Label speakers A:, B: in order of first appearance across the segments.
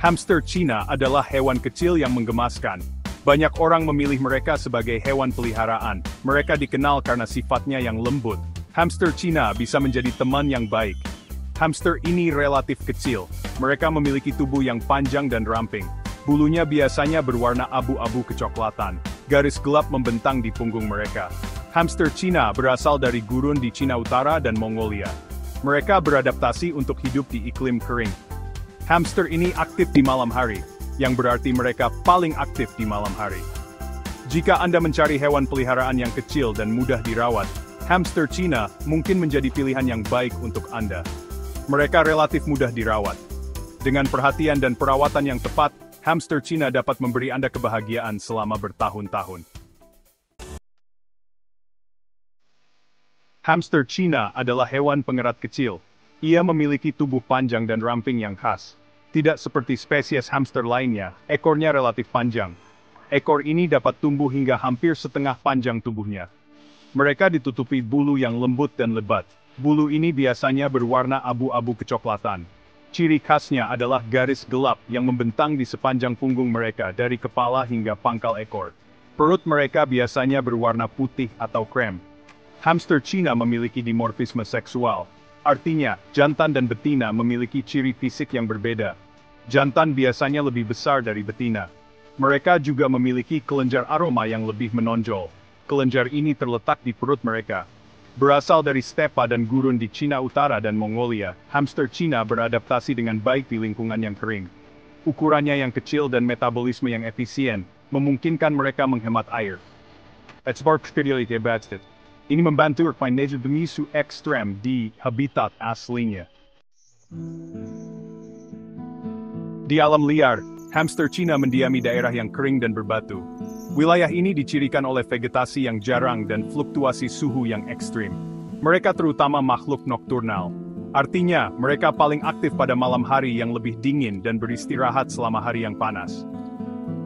A: Hamster Cina adalah hewan kecil yang menggemaskan. Banyak orang memilih mereka sebagai hewan peliharaan. Mereka dikenal karena sifatnya yang lembut. Hamster Cina bisa menjadi teman yang baik. Hamster ini relatif kecil. Mereka memiliki tubuh yang panjang dan ramping. Bulunya biasanya berwarna abu-abu kecoklatan. Garis gelap membentang di punggung mereka. Hamster Cina berasal dari gurun di Cina Utara dan Mongolia. Mereka beradaptasi untuk hidup di iklim kering. Hamster ini aktif di malam hari, yang berarti mereka paling aktif di malam hari. Jika Anda mencari hewan peliharaan yang kecil dan mudah dirawat, hamster Cina mungkin menjadi pilihan yang baik untuk Anda. Mereka relatif mudah dirawat. Dengan perhatian dan perawatan yang tepat, hamster Cina dapat memberi Anda kebahagiaan selama bertahun-tahun. Hamster Cina adalah hewan pengerat kecil. Ia memiliki tubuh panjang dan ramping yang khas. Tidak seperti spesies hamster lainnya, ekornya relatif panjang. Ekor ini dapat tumbuh hingga hampir setengah panjang tubuhnya. Mereka ditutupi bulu yang lembut dan lebat. Bulu ini biasanya berwarna abu-abu kecoklatan. Ciri khasnya adalah garis gelap yang membentang di sepanjang punggung mereka dari kepala hingga pangkal ekor. Perut mereka biasanya berwarna putih atau krem. Hamster Cina memiliki dimorfisme seksual. Artinya, jantan dan betina memiliki ciri fisik yang berbeda. Jantan biasanya lebih besar dari betina. Mereka juga memiliki kelenjar aroma yang lebih menonjol. Kelenjar ini terletak di perut mereka. Berasal dari stepa dan gurun di Cina Utara dan Mongolia, hamster Cina beradaptasi dengan baik di lingkungan yang kering. Ukurannya yang kecil dan metabolisme yang efisien, memungkinkan mereka menghemat air. Ini membantu memisu ekstrem di habitat aslinya. Di alam liar, hamster Cina mendiami daerah yang kering dan berbatu. Wilayah ini dicirikan oleh vegetasi yang jarang dan fluktuasi suhu yang ekstrim. Mereka terutama makhluk nokturnal. Artinya, mereka paling aktif pada malam hari yang lebih dingin dan beristirahat selama hari yang panas.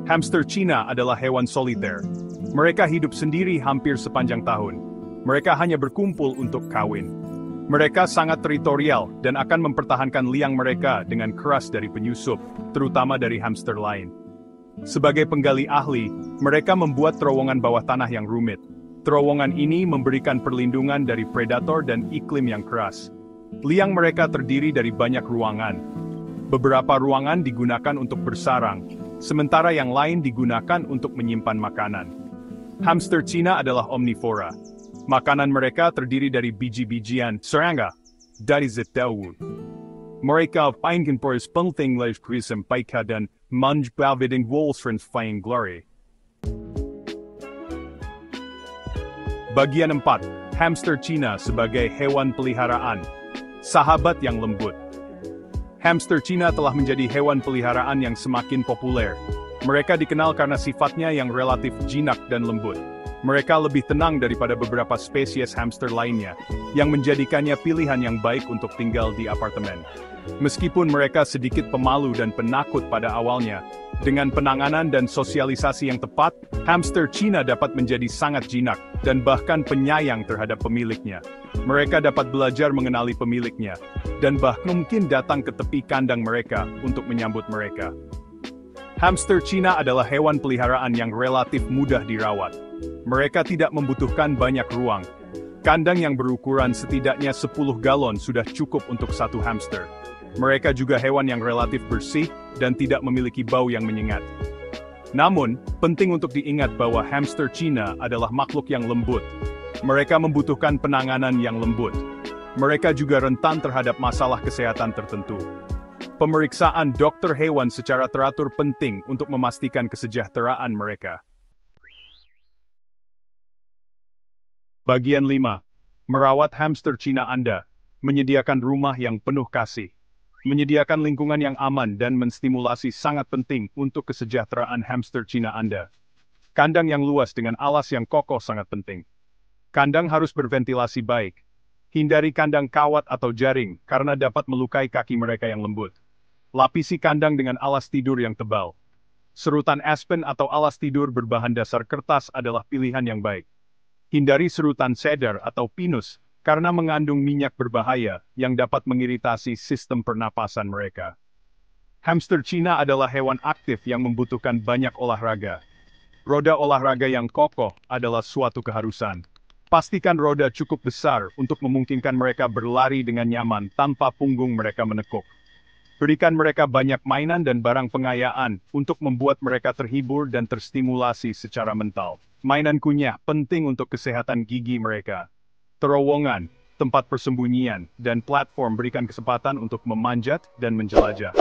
A: Hamster Cina adalah hewan soliter. Mereka hidup sendiri hampir sepanjang tahun. Mereka hanya berkumpul untuk kawin. Mereka sangat teritorial dan akan mempertahankan liang mereka dengan keras dari penyusup, terutama dari hamster lain. Sebagai penggali ahli, mereka membuat terowongan bawah tanah yang rumit. Terowongan ini memberikan perlindungan dari predator dan iklim yang keras. Liang mereka terdiri dari banyak ruangan. Beberapa ruangan digunakan untuk bersarang, sementara yang lain digunakan untuk menyimpan makanan. Hamster Cina adalah omnivora. Makanan mereka terdiri dari biji-bijian, serangga, dari zetawu. Mereka paling penting sampaikan dan menjadi wolfsfriend glory. Bagian 4. Hamster Cina sebagai hewan peliharaan. Sahabat yang lembut. Hamster Cina telah menjadi hewan peliharaan yang semakin populer. Mereka dikenal karena sifatnya yang relatif jinak dan lembut. Mereka lebih tenang daripada beberapa spesies hamster lainnya, yang menjadikannya pilihan yang baik untuk tinggal di apartemen. Meskipun mereka sedikit pemalu dan penakut pada awalnya, dengan penanganan dan sosialisasi yang tepat, hamster Cina dapat menjadi sangat jinak, dan bahkan penyayang terhadap pemiliknya. Mereka dapat belajar mengenali pemiliknya, dan bahkan mungkin datang ke tepi kandang mereka untuk menyambut mereka. Hamster Cina adalah hewan peliharaan yang relatif mudah dirawat. Mereka tidak membutuhkan banyak ruang. Kandang yang berukuran setidaknya 10 galon sudah cukup untuk satu hamster. Mereka juga hewan yang relatif bersih dan tidak memiliki bau yang menyengat. Namun, penting untuk diingat bahwa hamster Cina adalah makhluk yang lembut. Mereka membutuhkan penanganan yang lembut. Mereka juga rentan terhadap masalah kesehatan tertentu. Pemeriksaan dokter hewan secara teratur penting untuk memastikan kesejahteraan mereka. Bagian 5. Merawat hamster Cina Anda. Menyediakan rumah yang penuh kasih. Menyediakan lingkungan yang aman dan menstimulasi sangat penting untuk kesejahteraan hamster Cina Anda. Kandang yang luas dengan alas yang kokoh sangat penting. Kandang harus berventilasi baik. Hindari kandang kawat atau jaring karena dapat melukai kaki mereka yang lembut. Lapisi kandang dengan alas tidur yang tebal. Serutan aspen atau alas tidur berbahan dasar kertas adalah pilihan yang baik. Hindari serutan cedar atau pinus, karena mengandung minyak berbahaya yang dapat mengiritasi sistem pernapasan mereka. Hamster Cina adalah hewan aktif yang membutuhkan banyak olahraga. Roda olahraga yang kokoh adalah suatu keharusan. Pastikan roda cukup besar untuk memungkinkan mereka berlari dengan nyaman tanpa punggung mereka menekuk. Berikan mereka banyak mainan dan barang pengayaan untuk membuat mereka terhibur dan terstimulasi secara mental. Mainan kunyah penting untuk kesehatan gigi mereka. Terowongan, tempat persembunyian, dan platform berikan kesempatan untuk memanjat dan menjelajah.